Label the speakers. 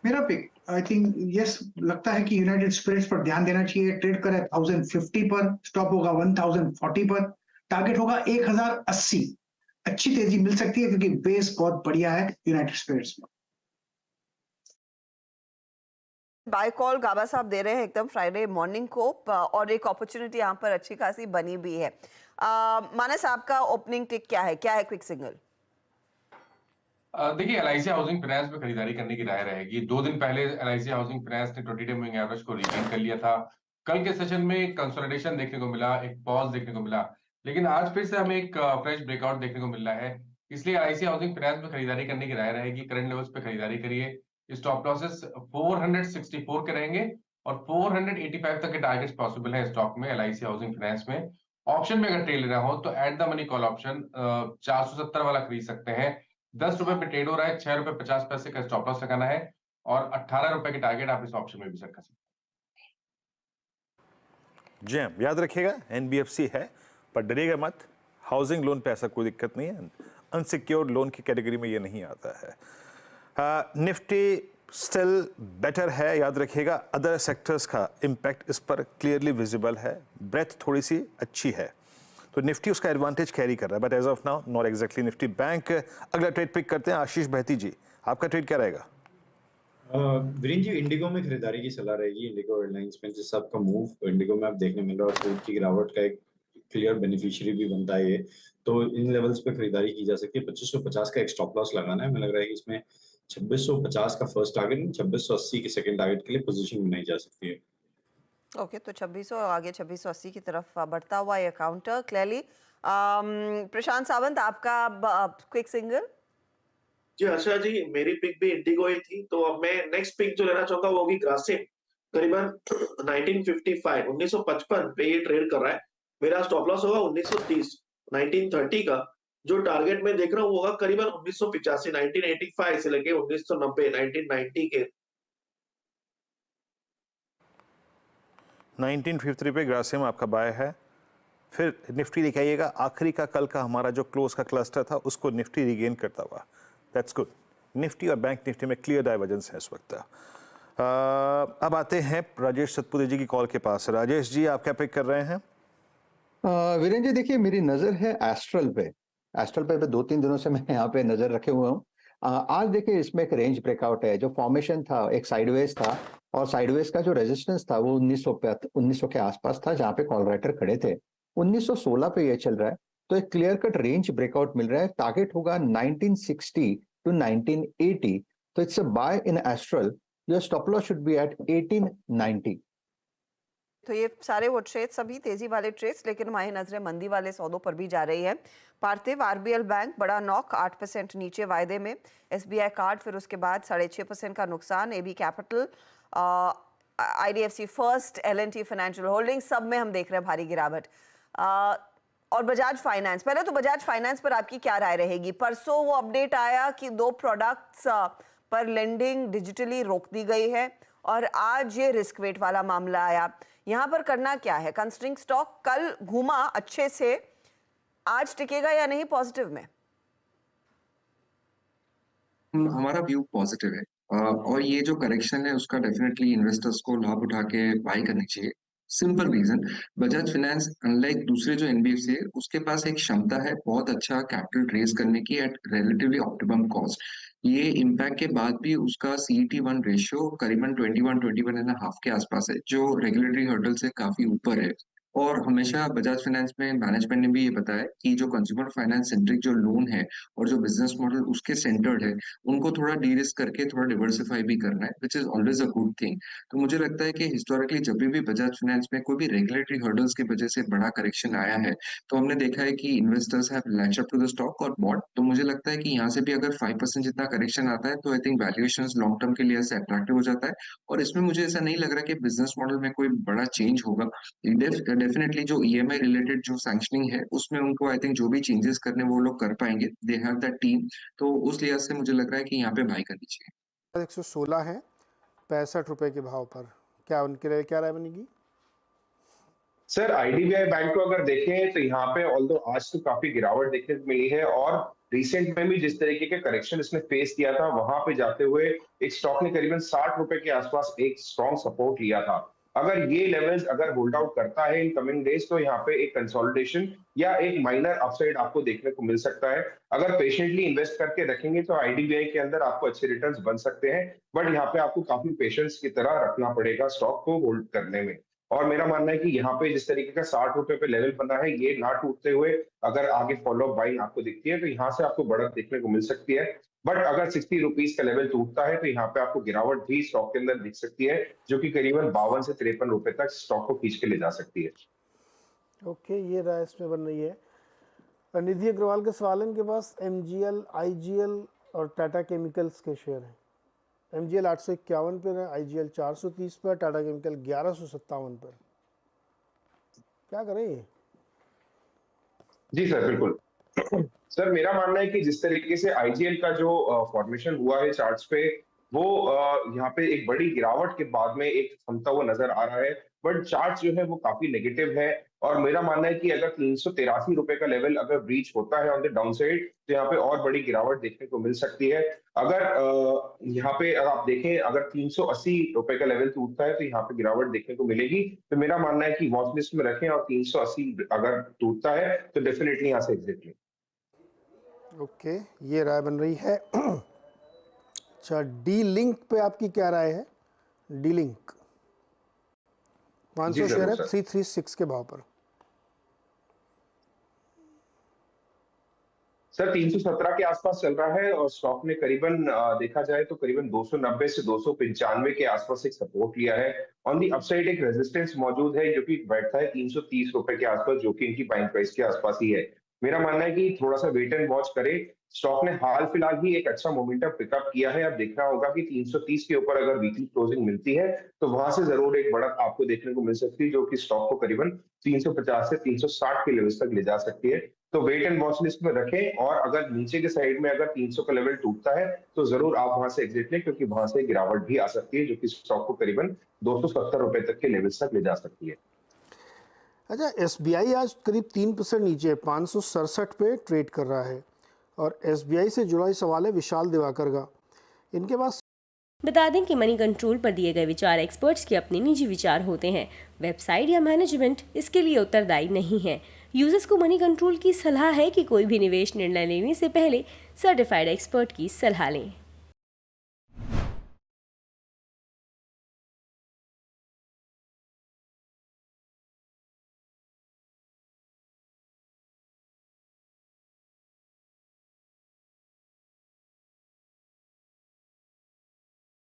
Speaker 1: मेरा pick I think yes, लगता है कि यूनाइटेड स्पिरिट्स पर ध्यान देना चाहिए। ट्रेड करे 1050 पर, स्टॉप होगा 1040 पर, टारगेट होगा 1080। अच्छी तेजी मिल सकती है क्योंकि बेस बहुत बढ़िया है यूनाइटेड स्पिरिट्स में।
Speaker 2: बाय कॉल गाबा साहब दे रहे हैं एकदम फ्राइडे मॉर्निंग को, और एक अपॉर्चुनिटी यहाँ पर अच्छी खासी बनी भी है। मानस, आपका ओपनिंग टिक क्या है क्विक सिग्नल?
Speaker 3: देखिए, एलआईसी हाउसिंग फाइनेंस में खरीदारी करने की राय रहेगी। 2 दिन पहले एलआईसी हाउसिंग फाइनेंस ने 20 डे मूविंग एवरेज को रीगेन कर लिया था। कल के सेशन में कंसोलिडेशन देखने को मिला, एक पॉज देखने को मिला, लेकिन आज फिर से हमें एक फ्रेश ब्रेकआउट देखने को मिल रहा है। इसलिए एलआईसी हाउसिंग फाइनेंस में खरीदारी करने की राय रहेगी। करंट लेवल्स पे खरीदारी करिए। स्टॉप लॉसेस 464 के रहेंगे और 485 तक के टारगेट्स पॉसिबल है स्टॉक में, एलआईसी हाउसिंग फाइनेंस में। ऑप्शन में अगर ट्रेड लेना हो तो at the money call option 470 वाला खरीद सकते हैं। 10 रुपए पे ट्रेड हो रहा है, 6 रुपए 50 पैसे का स्टॉप लॉस लगाना है और 18 रुपए के टारगेट आप इस ऑप्शन में भी सेट कर सकते हैं।
Speaker 4: जी हाँ, याद रखिएगा एनबीएफसी है, पर डरिएगा मत। हाउसिंग लोन पे ऐसा कोई दिक्कत नहीं है, अनसिक्योर्ड लोन की कैटेगरी में ये नहीं आता है। निफ्टी स्टिल बेटर है, याद रखिएगा। अदर सेक्टर्स का इम्पैक्ट इस पर क्लियरली विजिबल है। ब्रेथ थोड़ी सी अच्छी है, तो निफ्टी उसका एडवांटेज कैरी कर रहा है, but as of now not exactly nifty bank. अगला ट्रेड पिक करते हैं आशीष बहती जी, आपका ट्रेड क्या रहेगा?
Speaker 5: वीरेंद्र जी, इंडिगो में खरीदारी की सलाह रहेगी। इंडिगो एयरलाइंस में जिस आपका मूव इंडिगो में आप देखने मिल रहा है और क्रूड की गिरावट का एक क्लियर बेनिफिशियरी भी बनता है ये, तो इन लेवल्स पे खरीदारी की जा सकती है। 2550 का एक स्टॉप लॉस लगाना है। मुझे लग रहा है कि इसमें 2650 का फर्स्ट टारगेट, 2680 के सेकंड टारगेट के लिए पोजीशन बनाई जा सकती है।
Speaker 2: ओके, तो 2600 आगे 2680 की तरफ बढ़ता हुआ ये काउंटर क्लियरली। प्रशांत सावंत, आपका क्विक सिंगल?
Speaker 6: जी हर्षा जी, मेरी पिक भी इंडिगो ही थी, तो अब मैं नेक्स्ट पिक जो लेना चाहूंगा वो होगी ग्रासिम। करीबन 1955 1955 पे ये ट्रेड कर रहा है। मेरा स्टॉप लॉस होगा 1930 1930 का। जो टारगेट मैं देख रहा हूँ वो होगा करीबन 1985 1985 से लेके 1990 1990 के।
Speaker 4: 1953 पे ग्रासिम आपका बाय है। फिर निफ्टी दिखाइएगा, आखिरी का कल का हमारा जो क्लोज का क्लस्टर था उसको निफ्टी रिगेन करता हुआ। That's good. निफ्टी और बैंक निफ्टी में क्लियर डाइवर्जेंस है इस वक्त। अब आते हैं राजेश सतपुरे जी की कॉल के पास। राजेश जी, आप क्या पिक कर रहे हैं?
Speaker 7: वीरेंद्र जी, देखिए मेरी नजर है एस्ट्रल पे। एस्ट्रल पे 2-3 दिनों से मैं यहाँ पे नजर रखे हुए हूँ। आज देखिए इसमें एक रेंज ब्रेकआउट है। जो फॉर्मेशन था एक साइडवेज था, और साइडवेज का जो रेजिस्टेंस था वो 1900 के आसपास था, जहाँ पे कॉल राइटर खड़े थे। 1916 पे ये चल रहा है, तो एक क्लियर कट रेंज ब्रेकआउट मिल रहा है। टारगेट होगा 1960 टू 1980। तो it's a buy in Astral. Your stop loss should be at 1890।
Speaker 2: तो ये सारे वो ट्रेड्स सभी तेजी वाले ट्रेड्स, लेकिन हमारी नजरें मंदी वाले सौदों पर भी जा रही है। पार्थिव, आरबीएल बैंक बड़ा नॉक, 8% नीचे वायदे में। एसबीआई कार्ड फिर उसके बाद 6.5% का नुकसान। AB capital, IDFC first, LNT financial holding, सब में हम देख रहे हैं भारी गिरावट। और बजाज फाइनेंस, पहले तो बजाज फाइनेंस पर आपकी क्या राय रहेगी? परसों वो अपडेट आया कि 2 प्रोडक्ट्स पर लेंडिंग डिजिटली रोक दी गई है, और आज ये रिस्क वेट वाला मामला आया। यहाँ पर करना क्या है? कंस्ट्रिंग स्टॉक कल घूमा अच्छे से, आज टिकेगा या नहीं पॉजिटिव में?
Speaker 8: हमारा व्यू पॉजिटिव है, और ये जो करेक्शन है उसका डेफिनेटली इन्वेस्टर्स को लाभ उठा के बाई करनी चाहिए। Simple reason, Bajaj finance unlike दूसरे जो एनबीएफसी है उसके पास एक क्षमता है बहुत अच्छा कैपिटल रेज करने की एट रिलेटिवली ऑप्टिमम कॉस्ट। ये इम्पैक्ट के बाद भी उसका CET1 रेशियो करीबन 21-21.5 के आसपास है, जो रेगुलेटरी हर्डल से काफी ऊपर है। और हमेशा बजाज फाइनेंस में मैनेजमेंट ने भी ये बताया कि जो कंज्यूमर फाइनेंस सेंट्रिक जो लोन है और जो बिजनेस मॉडल उसके सेंटर्ड है, उनको थोड़ा डी-रिस्क करके थोड़ा डिवर्सिफाई भी करना है, which is always a good thing. तो मुझे लगता है कि हिस्टोरिकली जब भी बजाज फाइनेंस में कोई भी रेगुलेटरी हर्डल्स की वजह से बड़ा करेक्शन आया है, तो हमने देखा है कि investors have latch up to the stock और बॉट। तो मुझे लगता है कि यहाँ से भी अगर 5% जितना करेक्शन आता है तो I think valuation long term के लिए ऐसे अट्रैक्टिव हो जाता है। और इसमें मुझे ऐसा नहीं लग रहा कि बिजनेस मॉडल में कोई बड़ा चेंज होगा। डेफिनेटली जो ईएमआई रिलेटेड जो सैंक्शनिंग है उसमें उनको आई थिंक जो भी चेंजेस करने वो लोग कर पाएंगे, दे हैव दैट टीम। तो उस लिहाज से मुझे लग रहा है कि यहाँ पे बाई करनी चाहिए।
Speaker 9: 116 है 65 रुपए के भाव पर, क्या उनके लिए क्या राय बनेगी? सर आईडीबीआई बैंक को अगर देखें तो यहाँ पे ऑल्दो आज तो काफी गिरावट देखने को मिली है और रिसेंट में भी जिस तरीके के करेक्शन इसने फेस किया था वहां पे जाते हुए एक स्टॉक ने करीबन 60 रुपए के आसपास एक स्ट्रॉन्ग सपोर्ट लिया था। अगर ये लेवल्स अगर होल्ड आउट करता है इन कमिंग डेज तो यहाँ पे एक कंसोलिडेशन या एक माइनर अपसाइड आपको देखने को मिल सकता है। अगर पेशेंटली इन्वेस्ट करके रखेंगे तो आईडीबीआई के अंदर आपको अच्छे रिटर्न्स बन सकते हैं, बट यहाँ पे आपको काफी पेशेंस की तरह रखना पड़ेगा स्टॉक को होल्ड करने में। और मेरा मानना है कि यहाँ पे जिस तरीके का 60 रुपए पे लेवल बना है ये ना टूटते हुए अगर आगे फॉलो अप बाइंग आपको दिखती है तो यहाँ से आपको बढ़त देखने को मिल सकती है। बट अगर 60 रुपीज का लेवल टूटता है तो यहाँ पे आपको गिरावट भी स्टॉक के अंदर दिख सकती है जो कि करीबन 52 से 53 रुपए तक स्टॉक को खींच के ले जा सकती है।
Speaker 10: ओके, ये राय इसमें बन रही है। निधि अग्रवाल के सवाल है, इनके पास एमजीएल, आईजीएल और टाटा केमिकल्स के शेयर हैं। एमजीएल 851 पर है, आईजीएल 430 पर, टाटा केमिकल 1157 पर। क्या करें ये?
Speaker 9: जी सर बिल्कुल। सर मेरा मानना है कि जिस तरीके से आईजीएल का जो फॉर्मेशन हुआ है चार्ट्स पे वो यहाँ पे एक बड़ी गिरावट के बाद में एक थमता हुआ नजर आ रहा है, बट चार्ट जो है वो काफी नेगेटिव है और मेरा मानना है कि अगर 383 रुपए का लेवल अगर ब्रीच होता है ऑन द डाउन साइड तो यहाँ पे और बड़ी गिरावट देखने को मिल सकती है। अगर यहाँ पे अगर आप देखें अगर 380 रुपए का लेवल टूटता है तो यहाँ पे गिरावट देखने को मिलेगी, तो मेरा मानना है कि वॉच लिस्ट में रखें और 380 अगर टूटता है तो डेफिनेटली यहाँ से एग्जिट लें।
Speaker 10: ओके, ये राय बन रही है। अच्छा, डी लिंक पे आपकी क्या राय है? डी लिंक 500 शेयर है 336 के भाव पर।
Speaker 9: सर 317 के आसपास चल रहा है और स्टॉक ने करीबन देखा जाए तो करीबन 290 से 295 के आसपास एक सपोर्ट लिया है। ऑन दी अपसाइड एक रेजिस्टेंस मौजूद है जो कि बैठता है 330 रुपए के आसपास, जो कि इनकी बाइंग प्राइस के आसपास ही है। मेरा मानना है कि थोड़ा सा वेट एंड वॉच करे। स्टॉक ने हाल फिलहाल ही एक अच्छा मोमेंटम पिकअप किया है। अब देखना होगा कि 330 के ऊपर अगर वीकली क्लोजिंग मिलती है तो वहां से जरूर एक बढ़त आपको देखने को मिल सकती है जो कि स्टॉक को करीबन 350 से 360 के लेवल तक ले जा सकती है। तो वेट एंड वॉच लिस्ट में रखें और अगर नीचे के साइड में अगर 300 का लेवल टूटता है तो जरूर आप वहां से एग्जिट लें, क्योंकि वहां से गिरावट भी आ सकती है जो कि स्टॉक को करीबन 270 रुपए तक के लेवल तक ले जा सकती है।
Speaker 10: अच्छा, एसबीआई आज करीब 3% नीचे 567 पे ट्रेड कर रहा है और एसबीआई से जुड़ा ही सवाल है विशाल दिवाकर का। इनके पास
Speaker 11: बता दें कि मनी कंट्रोल पर दिए गए विचार एक्सपर्ट्स के अपने निजी विचार होते हैं। वेबसाइट या मैनेजमेंट इसके लिए उत्तरदायी नहीं है। यूजर्स को मनी कंट्रोल की सलाह है कि कोई भी निवेश निर्णय लेने से पहले सर्टिफाइड एक्सपर्ट की सलाह लें।